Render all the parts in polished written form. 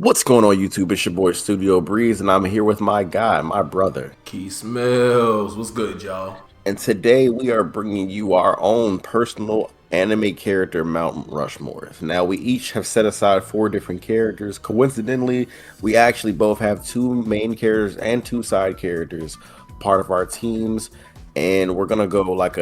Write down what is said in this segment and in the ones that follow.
What's going on, YouTube? It's your boy Studio Breeze, and I'm here with my guy, my brother. Keith Mills, what's good, y'all? And today we are bringing you our own personal anime character, Mount Rushmore. Now, we each have set aside four different characters. Coincidentally, we actually both have two main characters and two side characters, part of our teams. And we're going to go like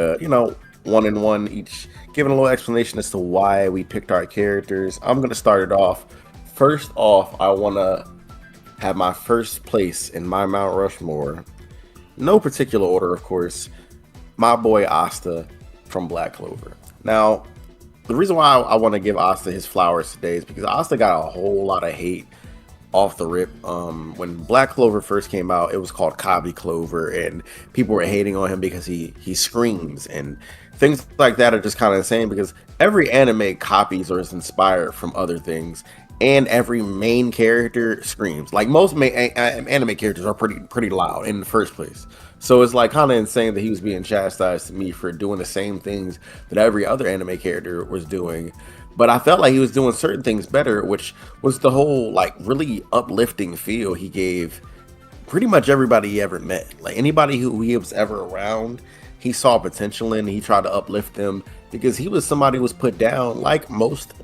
one and one each, giving a little explanation as to why we picked our characters. I'm going to start it off. First off, I want to have my first place in my Mount Rushmore. No particular order, of course. My boy Asta from Black Clover. Now, the reason why I want to give Asta his flowers today is because Asta got a whole lot of hate off the rip. When Black Clover first came out, it was called Copy Clover, and people were hating on him because he screams, and things like that are just kind of insane because every anime copies or is inspired from other things, and every main character screams. Like most anime characters are pretty loud in the first place. So it's like kind of insane that he was being chastised to me for doing the same things that every other anime character was doing. But I felt like he was doing certain things better, which was the whole like really uplifting feel he gave pretty much everybody he ever met. Like anybody who he was ever around, he saw potential in. He tried to uplift them because he was somebody who was put down, like most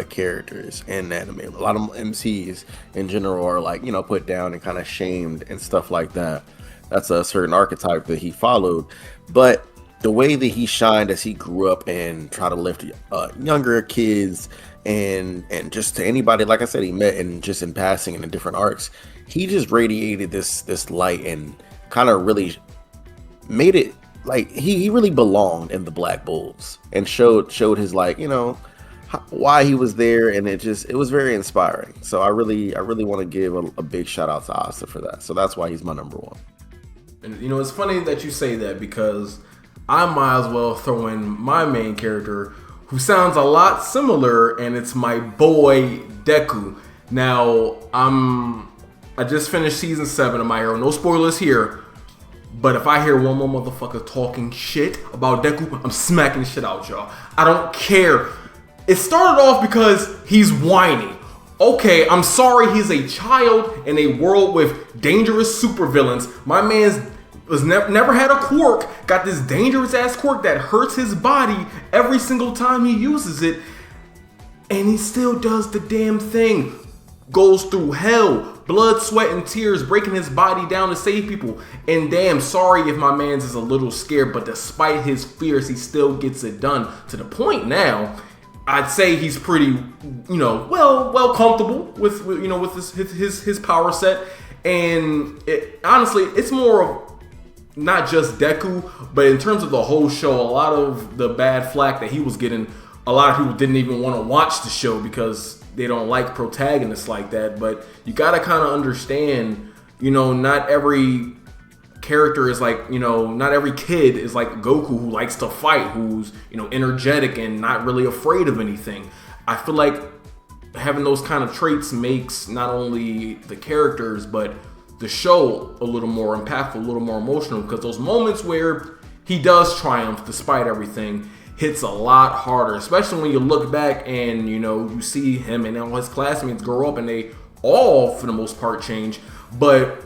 characters in anime. A lot of MCs in general are like put down and kind of shamed and stuff like that. That's a certain archetype that he followed, but the way that he shined as he grew up and try to lift younger kids and just to anybody, like I said, he met and just in passing in the different arcs, he just radiated this light and kind of really made it like he really belonged in the Black Bulls and showed his like why he was there, and it was very inspiring. So I really want to give a big shout out to Asta for that. So that's why he's my number one. And it's funny that you say that because I might as well throw in my main character who sounds a lot similar, and it's my boy Deku. Now, I just finished season 7 of My Hero. No spoilers here. But if I hear one more motherfucker talking shit about Deku, I'm smacking the shit out, y'all. I don't care. It started off because he's whiny. Okay, I'm sorry he's a child in a world with dangerous supervillains. My man's never had a quirk, got this dangerous ass quirk that hurts his body every single time he uses it, and he still does the damn thing. Goes through hell, blood, sweat, and tears, breaking his body down to save people. And damn, sorry if my man's is a little scared, but despite his fears, he still gets it done. To the point now, I'd say he's pretty, well comfortable with his power set. And honestly, it's more of not just Deku, but in terms of the whole show, a lot of the bad flack that he was getting, a lot of people didn't even want to watch the show because they don't like protagonists like that. But you got to kind of understand, not every character is like, not every kid is like Goku who likes to fight, who's, energetic and not really afraid of anything. I feel like having those kind of traits makes not only the characters, but the show a little more impactful, a little more emotional, because those moments where he does triumph despite everything hits a lot harder, especially when you look back and, you see him and all his classmates grow up and they all, for the most part, change. But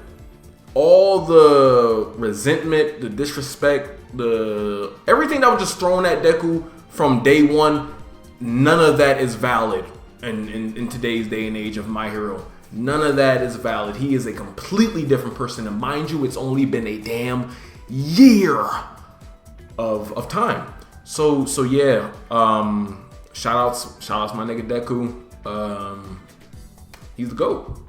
all the resentment, the disrespect, everything that was just thrown at Deku from day one, none of that is valid in today's day and age of My Hero. None of that is valid. He is a completely different person. And mind you, it's only been a damn year of time. So yeah. Shout outs my nigga Deku. He's the GOAT.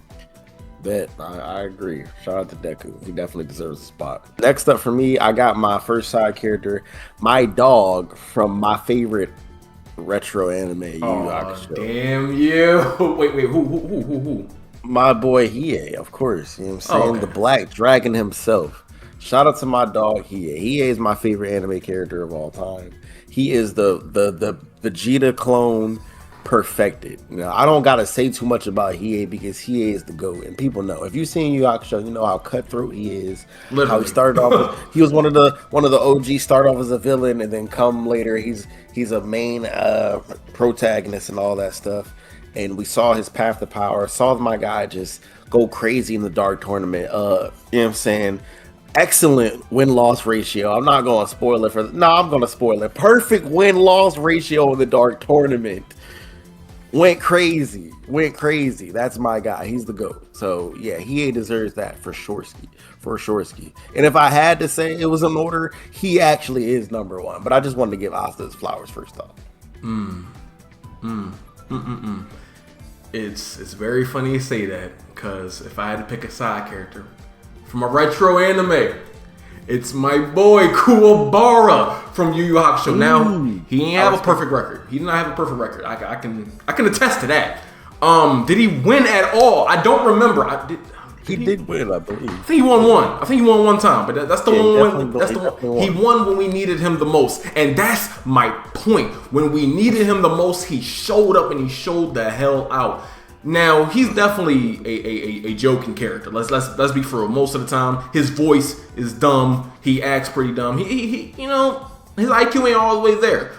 Bet I agree. Shout out to Deku. He definitely deserves a spot. Next up for me, I got my first side character, my dog from my favorite retro anime, Yu Yu Hakusho. Damn you! Wait, who? My boy Hiei, of course. You know what I'm saying? Oh, okay. The Black Dragon himself. Shout out to my dog Hiei. Hiei is my favorite anime character of all time. He is the Vegeta clone perfected. I don't gotta say too much about Hiei because Hiei is the GOAT, and people know. If you've seen Yu Yu Hakusho, you know how cutthroat he is. Literally. How he started off. He was one of the OG. Start off as a villain, and then come later, he's a main protagonist and all that stuff. and we saw his path to power. Saw my guy just go crazy in the dark tournament. You know what I'm saying? Excellent win-loss ratio. I'm not going to spoil it I'm going to spoil it. Perfect win-loss ratio in the dark tournament. Went crazy. That's my guy. He's the GOAT. So yeah, he deserves that for Shorsky. And if I had to say it was an order, he actually is number one. But I just wanted to give Asta his flowers first off. It's very funny you say that, because if I had to pick a side character from a retro anime, it's my boy Kuwabara from Yu Yu Hakusho. Now, he ain't have a perfect record. He did not have a perfect record. I can attest to that. Did he win at all? I don't remember. He did win, I believe. I think he won one. I think he won one time, but that's the one. That's the one. He won when we needed him the most, and that's my point. When we needed him the most, he showed up and he showed the hell out. Now, he's definitely a joking character. Let's be for real. Most of the time, his voice is dumb. He acts pretty dumb. He you know, his IQ ain't all the way there.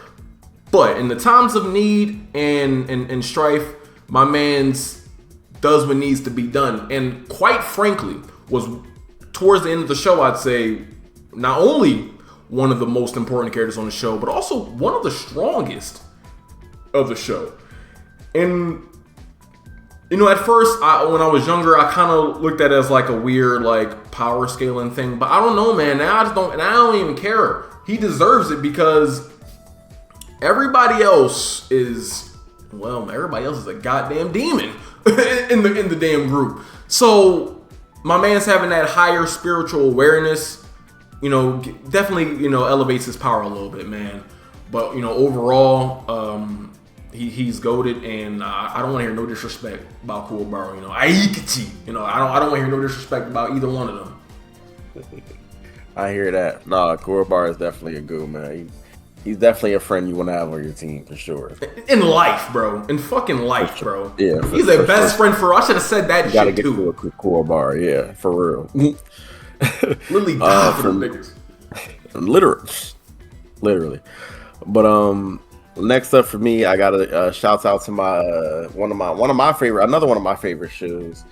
But in the times of need and strife, my man's does what needs to be done. And quite frankly, was towards the end of the show, I'd say, not only one of the most important characters on the show, but also one of the strongest of the show. And you know, at first, when I was younger, I kind of looked at it as like a weird, like, power scaling thing. But I don't know, man. Now I don't even care. He deserves it because everybody else is a goddamn demon in the damn group. So my man's having that higher spiritual awareness, you know, definitely, you know, elevates his power a little bit, man. But, you know, overall, he's goated, and I don't want to hear no disrespect about Kuwabara. You know, Aikiti. You know, I don't want to hear no disrespect about either one of them. I hear that. Nah, Kuwabara is definitely a good man. He's definitely a friend you want to have on your team for sure. In life, bro. In fucking life, bro. Yeah, he's a best friend for. I should have said that. You gotta get to a Kuwabara, yeah, for real. Literally die for them niggas. Literally. But next up for me, I got a shout out to my one of my favorite shows,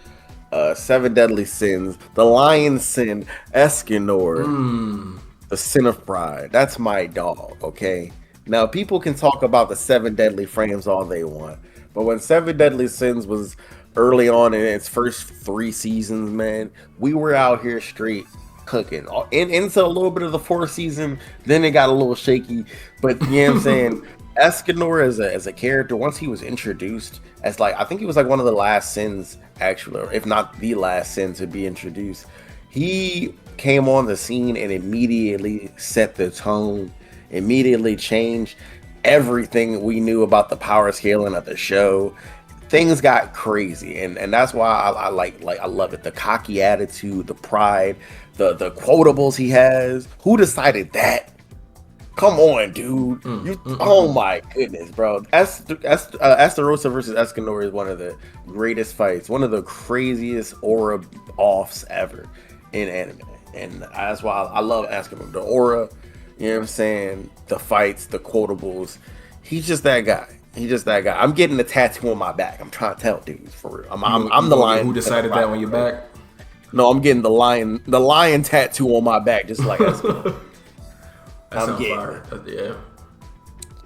Seven Deadly Sins, the Lion Sin, Escanor, the Sin of Pride. That's my dog. Okay, now people can talk about the Seven Deadly Frames all they want, but when Seven Deadly Sins was early on in its first 3 seasons, man, we were out here straight cooking into a little bit of the 4th season. Then it got a little shaky, but you know what I'm saying. Escanor as a character, once he was introduced as, like, I think he was like one of the last sins, actually, or if not the last sin to be introduced. He came on the scene and immediately set the tone, immediately changed everything we knew about the power scaling of the show. Things got crazy, and that's why I love it. The cocky attitude, the pride, the quotables he has. Who decided that? Come on, dude. Oh my goodness, bro. Estarossa versus Escanor is one of the greatest fights, one of the craziest aura offs ever in anime. And that's why I love Escanor. The aura, you know what I'm saying? The fights, the quotables. He's just that guy. I'm getting the tattoo on my back. I'm trying to tell dudes for real. I'm the lion. Who decided that on your back? No, I'm getting the lion tattoo on my back, just like Escanor. That sounds fire. Yeah.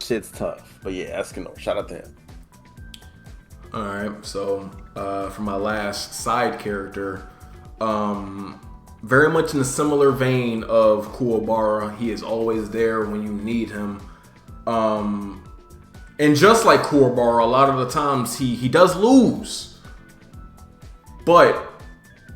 Shit's tough. But yeah, Escanor. Shout out to him. Alright, so for my last side character, very much in a similar vein of Kuwabara, he is always there when you need him. And just like Kuwabara, a lot of the times he does lose. But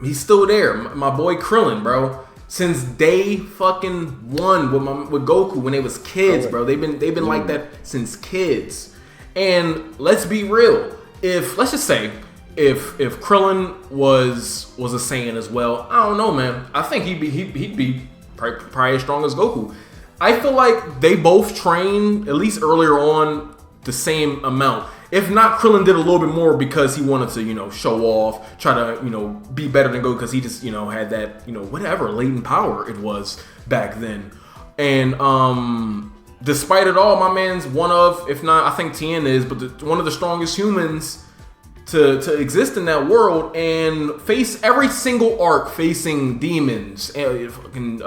he's still there. My boy Krillin, bro. Since day fucking one with Goku when they was kids, bro. They've been like that since kids. And let's be real. Let's just say if Krillin was a Saiyan as well, I don't know, man. I think he'd be probably as strong as Goku. I feel like they both train, at least earlier on, the same amount. If not, Krillin did a little bit more because he wanted to, you know, show off, try to, you know, be better than Goku because he just, you know, had that, you know, whatever latent power it was back then. And despite it all, my man's one of, if not, I think Tien is, but one of the strongest humans to exist in that world and face every single arc facing demons and fucking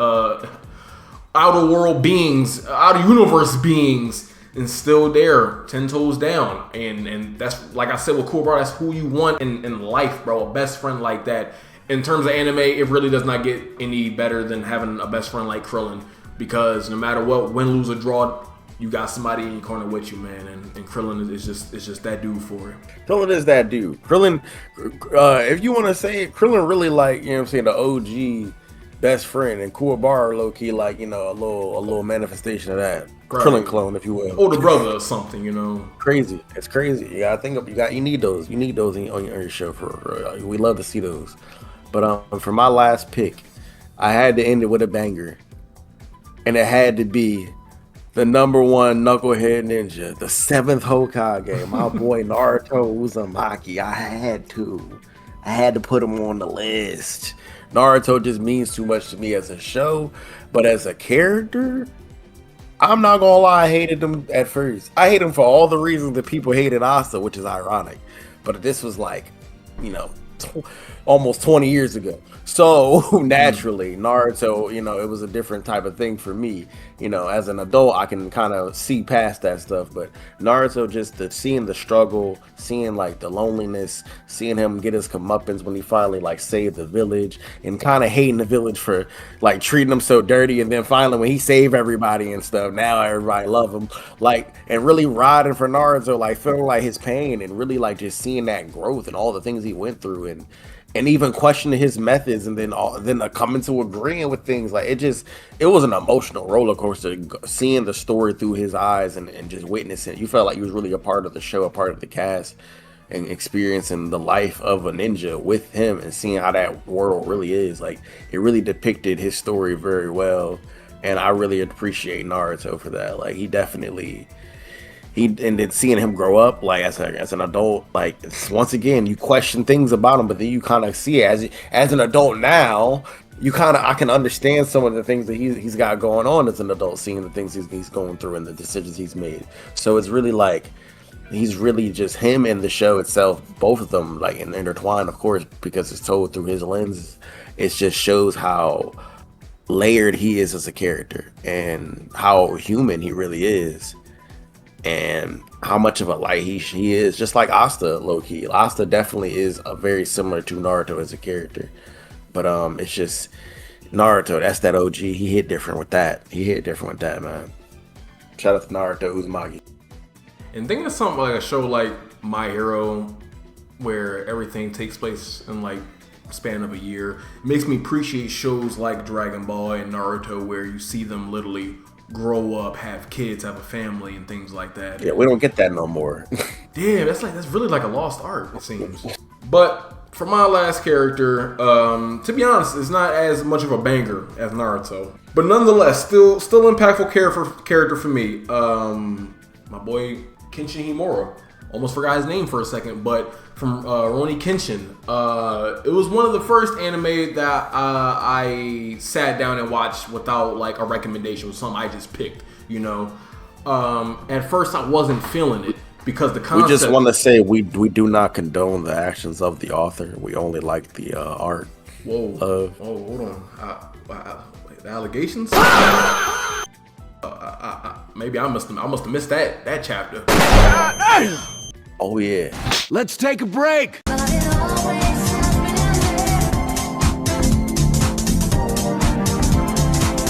outer world beings, outer universe beings, and still there, 10 toes down. And that's, like I said with Kuwabara, that's who you want in life, bro. A best friend like that. In terms of anime, it really does not get any better than having a best friend like Krillin, because no matter what, win, lose, or draw, you got somebody in your corner with you, man. And Krillin is just that dude for it. Krillin is that dude. Krillin, if you want to say it, Krillin really like, you know what I'm saying, the OG best friend, and Kuwabara low key like, you know, a little manifestation of that. Right. Krillin clone, if you will. Older brother or something, you know. Crazy. It's crazy. You gotta think of, you need those. You need those on your show for we love to see those. But for my last pick, I had to end it with a banger. And it had to be the number one knucklehead ninja, the 7th Hokage, my boy Naruto Uzumaki. I had to put him on the list. Naruto just means too much to me as a show, but as a character, I'm not gonna lie, I hated him at first. I hate him for all the reasons that people hated Asta, which is ironic. But this was like, you know, almost 20 years ago. So naturally, Naruto, you know, it was a different type of thing for me. You know, as an adult, I can kind of see past that stuff. But Naruto, just seeing the struggle, seeing like the loneliness, seeing him get his comeuppance when he finally like saved the village, and kind of hating the village for like treating them so dirty. And then finally, when he saved everybody and stuff, now everybody love him. Like, and really riding for Naruto, like feeling like his pain, and really like just seeing that growth and all the things he went through, and even questioning his methods, and then coming to agreeing with things. Like, it was an emotional roller coaster, seeing the story through his eyes and just witnessing it. You felt like he was really a part of the show, a part of the cast, and experiencing the life of a ninja with him and seeing how that world really is. Like, it really depicted his story very well, and I really appreciate Naruto for that. Like, and then seeing him grow up, like as an adult, like once again, you question things about him, but then you kind of see it as an adult now. I can understand some of the things that he's got going on as an adult, seeing the things he's going through and the decisions he's made. So it's really like he's really just him and the show itself, both of them like intertwined, of course, because it's told through his lens. It just shows how layered he is as a character and how human he really is. And how much of a light he is, just like Asta, low-key. Asta definitely is a very similar to Naruto as a character. But it's just Naruto, that's that OG. He hit different with that. Man. Shout out to Naruto Uzumaki. And thinking of something like a show like My Hero, where everything takes place in like span of a year, makes me appreciate shows like Dragon Ball and Naruto, where you see them literally grow up, have kids, have a family, and things like that. Yeah, we don't get that no more. Damn, that's really like a lost art, it seems. But for my last character, to be honest, it's not as much of a banger as Naruto, but nonetheless, still impactful character for me. My boy Kenshin Himura. Almost forgot his name for a second, but from Rurouni Kenshin. It was one of the first anime that I sat down and watched without like a recommendation. It was something I just picked, you know. At first I wasn't feeling it because the concept... We just want to say we do not condone the actions of the author. We only like the art. Whoa, hold on. The allegations? Maybe I must have missed that chapter. Oh yeah. Let's take a break.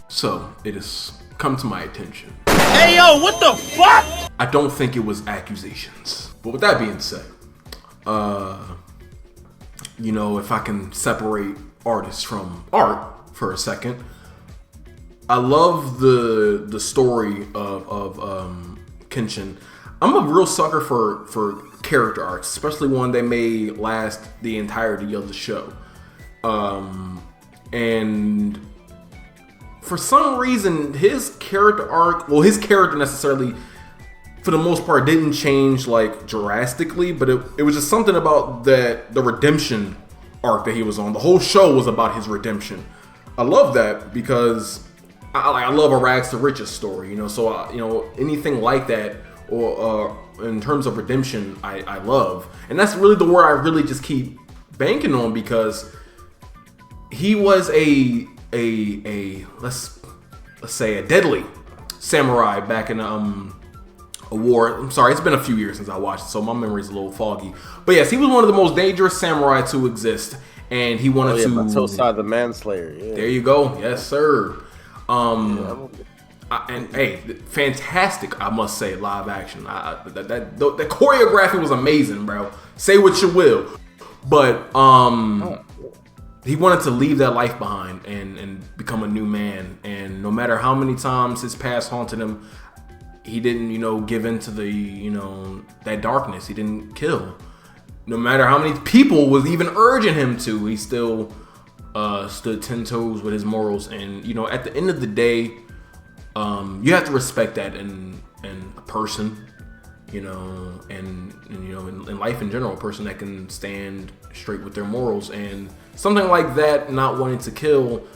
So it has come to my attention. Hey yo, what the fuck? I don't think it was accusations. But with that being said, you know, if I can separate artists from art for a second, I love the story of Kenshin. I'm a real sucker for character arcs, especially one that may last the entirety of the show. And for some reason, his character arc, well, his character necessarily, for the most part, didn't change like drastically, but it was just something about the redemption arc that he was on. The whole show was about his redemption. I love that because I love a rags to riches story, you know. So you know, anything like that or in terms of redemption, I love. And that's really the word I really just keep banking on, because he was a let's say a deadly samurai back in a war. I'm sorry, it's been a few years since I watched it, so my memory's a little foggy. But yes, he was one of the most dangerous samurai to exist, and he wanted to. Tosai the Manslayer. Yeah. There you go. Yes, sir. And hey, fantastic, I must say, live action. The choreography was amazing, bro. Say what you will, but he wanted to leave that life behind and become a new man. And no matter how many times his past haunted him, he didn't, give into the, that darkness. He didn't kill. No matter how many people was even urging him to, he still stood 10 toes with his morals. And, at the end of the day, you have to respect that in a person, and in life in general, a person that can stand straight with their morals. And something like that, not wanting to kill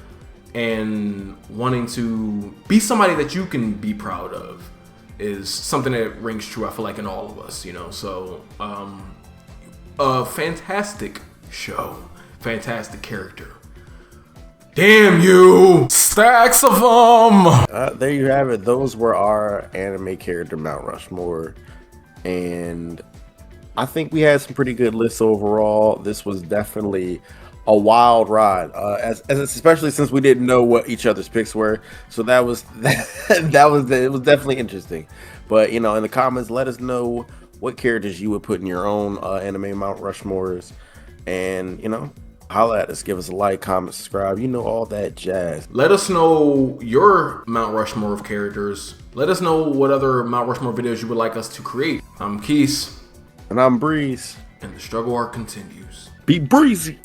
and wanting to be somebody that you can be proud of, is something that rings true, I feel like, in all of us, So, a fantastic show, fantastic character. Damn you! Stacks of them! There you have it. Those were our anime character Mount Rushmore. And I think we had some pretty good lists overall. This was definitely a wild ride, as especially since we didn't know what each other's picks were. So it was definitely interesting. But in the comments, let us know what characters you would put in your own anime Mount Rushmores, and holla at us, give us a like, comment, subscribe, all that jazz. Let us know your Mount Rushmore of characters. Let us know what other Mount Rushmore videos you would like us to create. I'm Keese. And I'm Breeze. And the struggle arc continues. Be breezy.